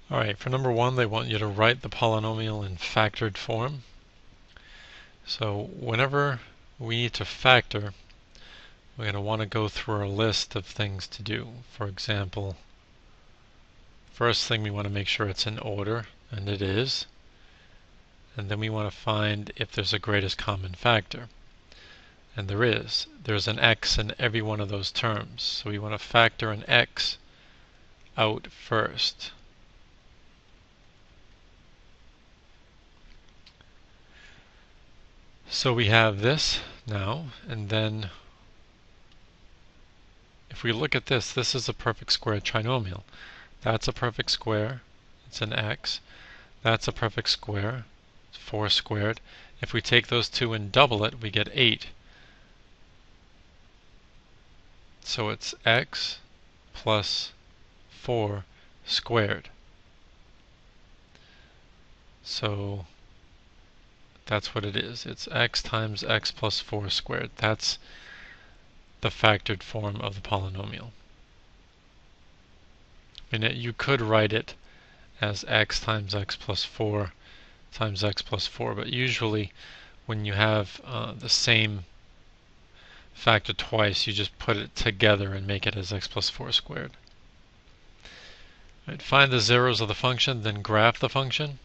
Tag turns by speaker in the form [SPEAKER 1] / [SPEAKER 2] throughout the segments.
[SPEAKER 1] Alright, for number 1, they want you to write the polynomial in factored form. So whenever we need to factor, we're going to want to go through our list of things to do. For example, first thing we want to make sure it's in order, and it is. And then we want to find if there's a greatest common factor. And there is. There's an x in every one of those terms. So we want to factor an x out first. So we have this now, and then if we look at this, this is a perfect square trinomial. That's a perfect square, it's an x. That's a perfect square, it's 4 squared. If we take those two and double it, we get 8. So it's x plus 4 squared. So that's what it is. It's x times x plus 4 squared. That's the factored form of the polynomial. And you could write it as x times x plus 4 times x plus 4, but usually when you have the same factor twice, you just put it together and make it as x plus 4 squared. Right, find the zeros of the function, then graph the function.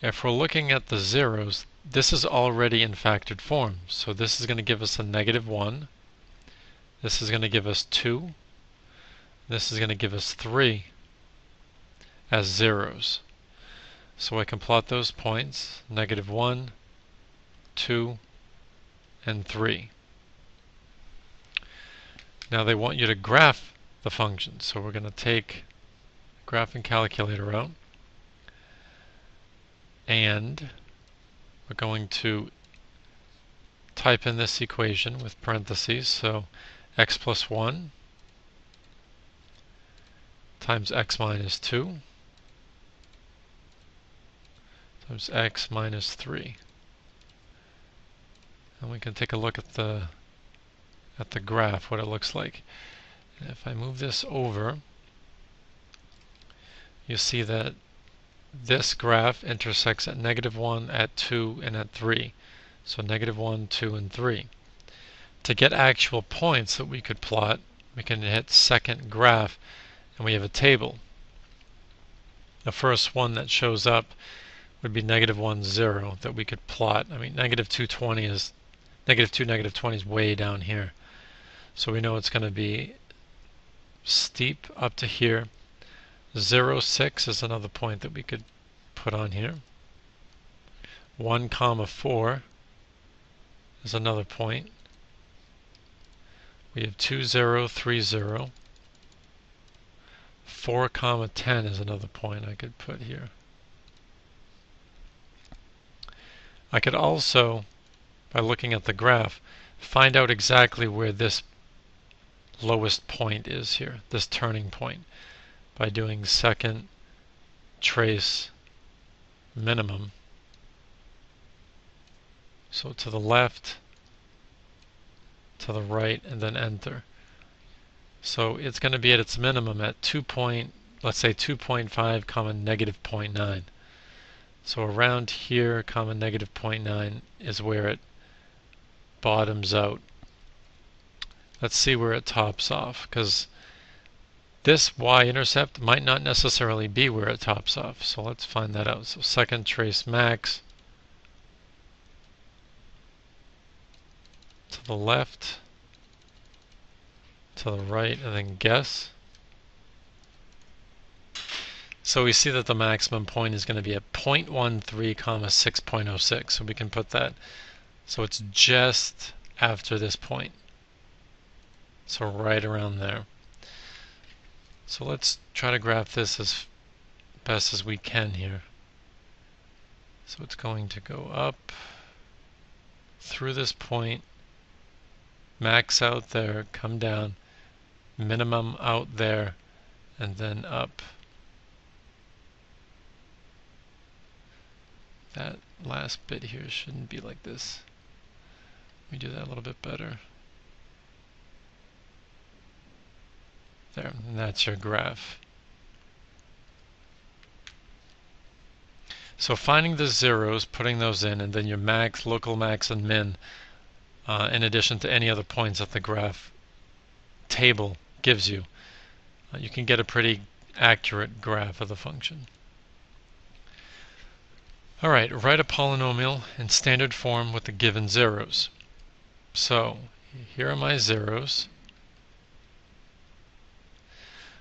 [SPEAKER 1] If we're looking at the zeros, this is already in factored form. So this is going to give us a -1. This is going to give us 2. This is going to give us 3 as zeros. So I can plot those points, -1, 2, and 3. Now they want you to graph the function. So we're going to take the graphing calculator out. And we're going to type in this equation with parentheses. So x plus 1 times x minus 2 times x minus 3. And we can take a look at the graph, what it looks like. And if I move this over, you see that this graph intersects at -1, at 2, and at 3. So -1, 2, and 3. To get actual points that we could plot, we can hit second graph, and we have a table. The first one that shows up would be -1, 0 that we could plot. I mean, -220 is -2, -20 is way down here. So we know it's going to be steep up to here. 0, 6 is another point that we could put on here. 1, 4 is another point. We have 2, 0, 3, 0. 4, 10 is another point I could put here. I could also, by looking at the graph, find out exactly where this lowest point is here, this turning point, by doing second trace minimum. So to the left, to the right, and then enter. So it's going to be at its minimum at let's say 2.5, -0.9. So around here, -0.9 is where it bottoms out. Let's see where it tops off, because this y-intercept might not necessarily be where it tops off. So let's find that out. So second trace max to the left, to the right, and then guess. So we see that the maximum point is going to be at 0.13, 6.06. So we can put that. So it's just after this point. So right around there. So let's try to graph this as best as we can here. So it's going to go up through this point, max out there, come down, minimum out there, and then up. That last bit here shouldn't be like this. Let me do that a little bit better. There, and that's your graph. So finding the zeros, putting those in, and then your max, local max, and min, in addition to any other points that the graph table gives you, you can get a pretty accurate graph of the function. Alright, write a polynomial in standard form with the given zeros. So here are my zeros.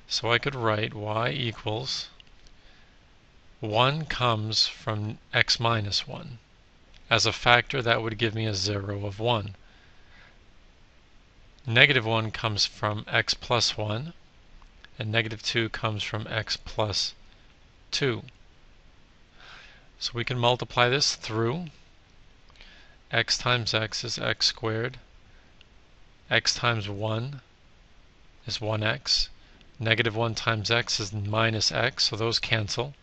[SPEAKER 1] So I could write y equals 1 comes from x minus 1. As a factor, that would give me a 0 of 1. Negative 1 comes from x plus 1, and negative 2 comes from x plus 2. So we can multiply this through. X times x is x squared. X times 1 is 1x. Negative 1 times x is minus x, so those cancel.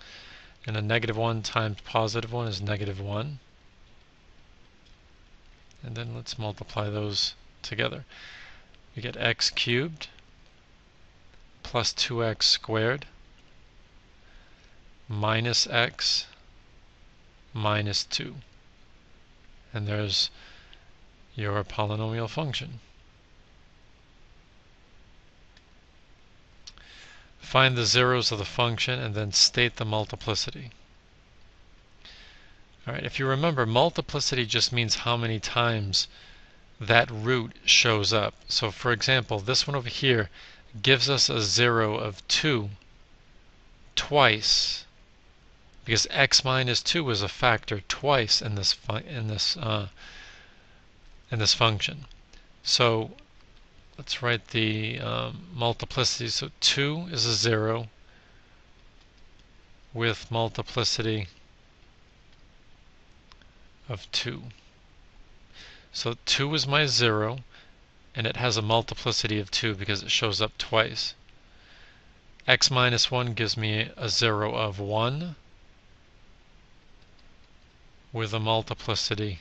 [SPEAKER 1] And a negative 1 times positive 1 is negative 1. And then let's multiply those together. We get x cubed plus 2x squared minus x minus 2. And there's your polynomial function. Find the zeros of the function and then state the multiplicity. Alright, if you remember, multiplicity just means how many times that root shows up. So for example, this one over here gives us a 0 of 2 twice, because x minus 2 is a factor twice in this function. So let's write the multiplicity. So 2 is a 0 with multiplicity of 2. So 2 is my 0, and it has a multiplicity of 2 because it shows up twice. X minus 1 gives me a 0 of 1 with a multiplicity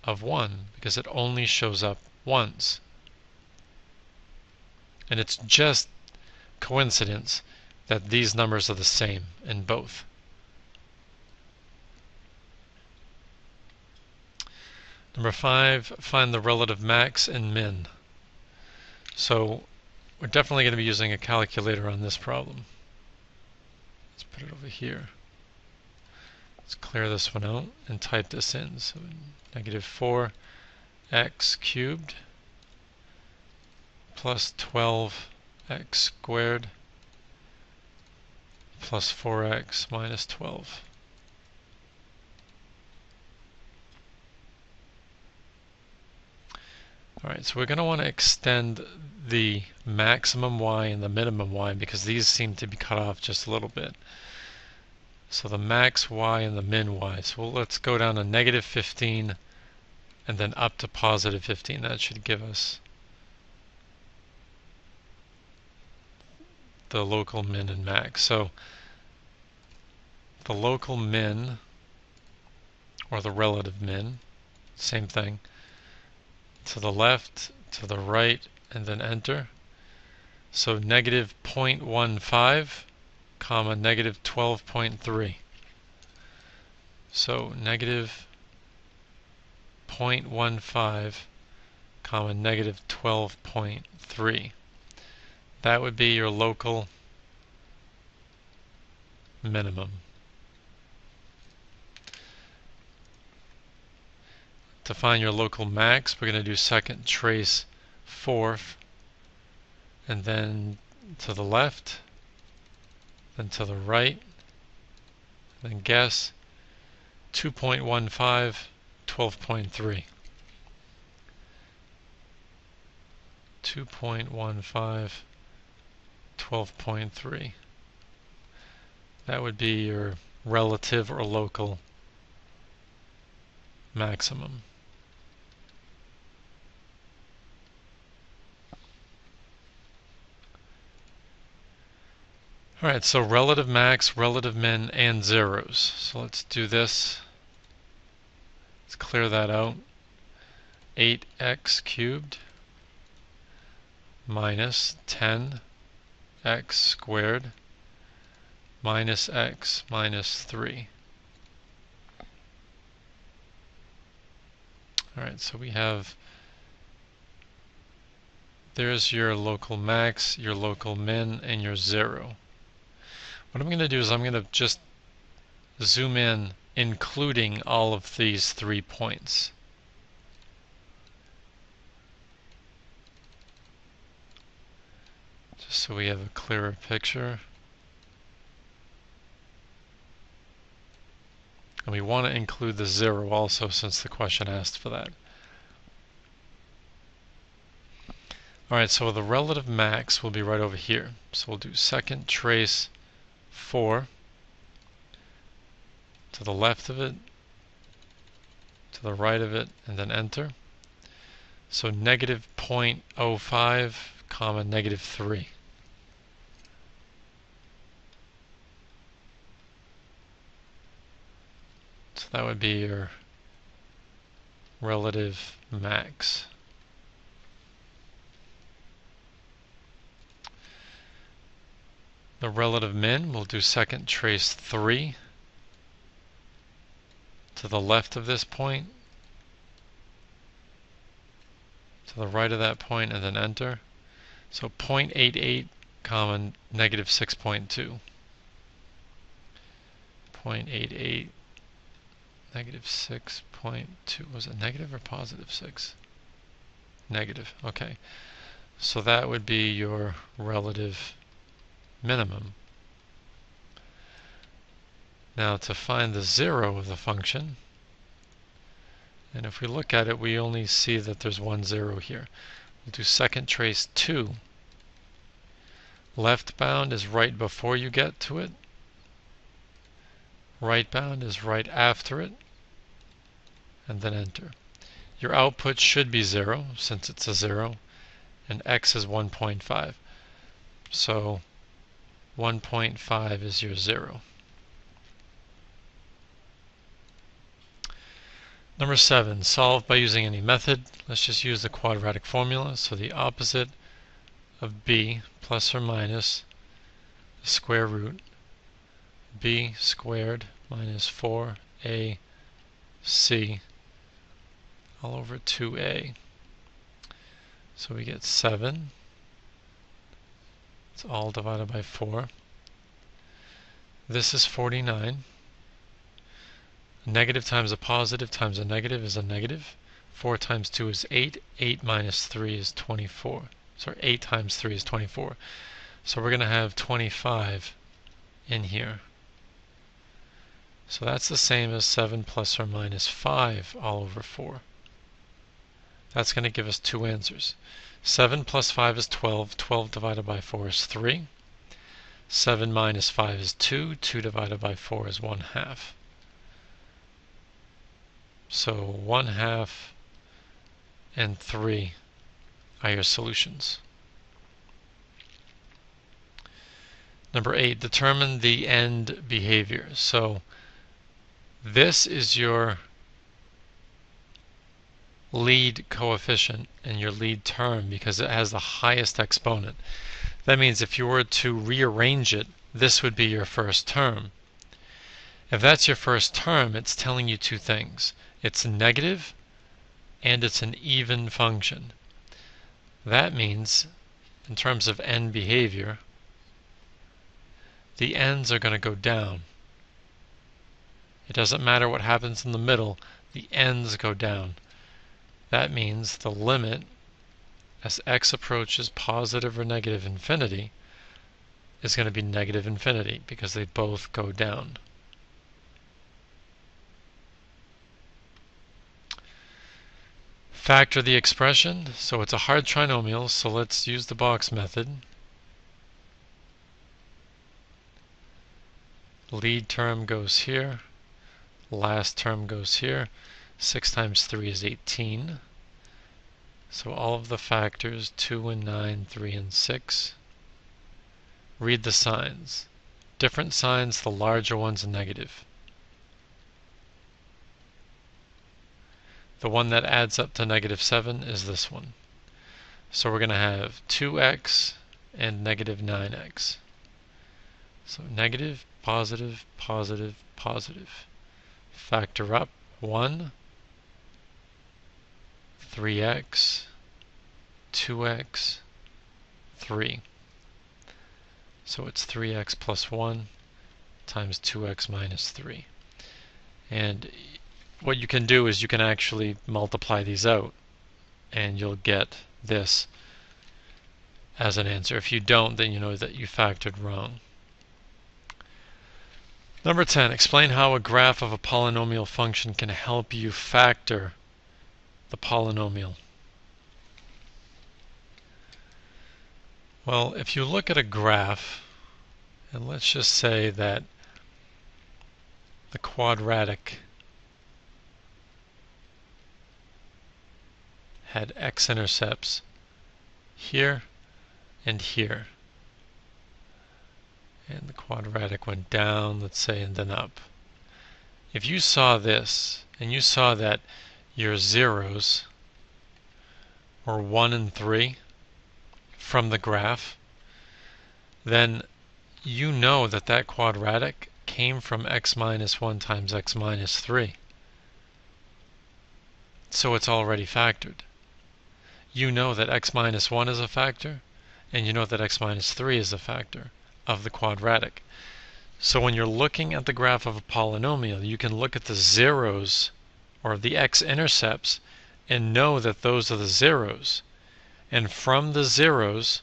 [SPEAKER 1] of 1 because it only shows up once. And it's just coincidence that these numbers are the same in both. Number 5, find the relative max and min. So we're definitely going to be using a calculator on this problem. Let's put it over here. Let's clear this one out and type this in. So negative 4x cubed plus 12x squared plus 4x minus 12. Alright, so we're going to want to extend the maximum y and the minimum y because these seem to be cut off just a little bit. So the max y and the min y. So let's go down to negative 15 and then up to positive 15. That should give us the local min and max. So the local min, or the relative min, same thing. To the left, to the right, and then enter. So negative 0.15, comma, negative 12.3. So negative 0.15, comma, negative 12.3. That would be your local minimum. To find your local max, we're going to do second trace fourth, and then to the left, then to the right, and then guess 2.15, 12.3. 2.15, 12.3. That would be your relative or local maximum. Alright, so relative max, relative min, and zeros. So let's do this. Let's clear that out. 8x cubed minus 10x squared minus x minus 3. Alright, so we have, there's your local max, your local min, and your 0. What I'm going to do is I'm going to just zoom in, including all of these 3 points. Just so we have a clearer picture. And we want to include the 0 also, since the question asked for that. Alright, so the relative max will be right over here. So we'll do second trace 4 to the left of it, to the right of it, and then enter. So negative 0.05 comma negative 3. So that would be your relative max. The relative min, we'll do second trace 3 to the left of this point, to the right of that point, and then enter. So 0.88 comma negative 6.2. 0.88 negative 6.2. Was it negative or positive 6? Negative. Okay. So that would be your relative minimum. Now to find the 0 of the function, and if we look at it, we only see that there's one 0 here. We'll do second trace 2. Left bound is right before you get to it. Right bound is right after it. And then enter. Your output should be 0, since it's a 0. And x is 1.5. So 1.5 is your 0. Number 7, solve by using any method. Let's just use the quadratic formula. So the opposite of b plus or minus the square root b squared minus 4ac all over 2a. So we get 7. It's all divided by 4. This is 49. A negative times a positive times a negative is a negative. 4 times 2 is 8. 8 minus 3 is 24. Sorry, 8 times 3 is 24. So we're going to have 25 in here. So that's the same as 7 plus or minus 5 all over 4. That's going to give us two answers. 7 plus 5 is 12. 12 divided by 4 is 3. 7 minus 5 is 2. 2 divided by 4 is 1/2. So 1/2 and 3 are your solutions. Number 8, determine the end behavior. So this is your lead coefficient and your lead term because it has the highest exponent. That means if you were to rearrange it, this would be your first term. If that's your first term, it's telling you two things. It's negative and it's an even function. That means, in terms of end behavior, the ends are going to go down. It doesn't matter what happens in the middle, the ends go down. That means the limit as x approaches positive or negative infinity is going to be negative infinity because they both go down. Factor the expression. So it's a hard trinomial, so let's use the box method. Lead term goes here. Last term goes here. 6 times 3 is 18. So all of the factors, 2 and 9, 3 and 6. Read the signs. Different signs, the larger one's a negative. The one that adds up to -7 is this one. So we're going to have 2x and -9x. So negative, positive, positive, positive. Factor up 1, 3x, 2x, 3. So it's 3x plus 1 times 2x minus 3. And what you can do is you can actually multiply these out, and you'll get this as an answer. If you don't, then you know that you factored wrong. Number 10, explain how a graph of a polynomial function can help you factor the polynomial. Well, if you look at a graph, and let's just say that the quadratic had x-intercepts here and here, and the quadratic went down, let's say, and then up. If you saw this, and you saw that your zeros were 1 and 3 from the graph, then you know that that quadratic came from x minus 1 times x minus 3. So it's already factored. You know that x minus 1 is a factor, and you know that x minus 3 is a factor of the quadratic. So when you're looking at the graph of a polynomial, you can look at the zeros or the x-intercepts and know that those are the zeros. And from the zeros,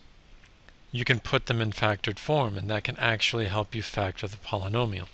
[SPEAKER 1] you can put them in factored form, and that can actually help you factor the polynomial.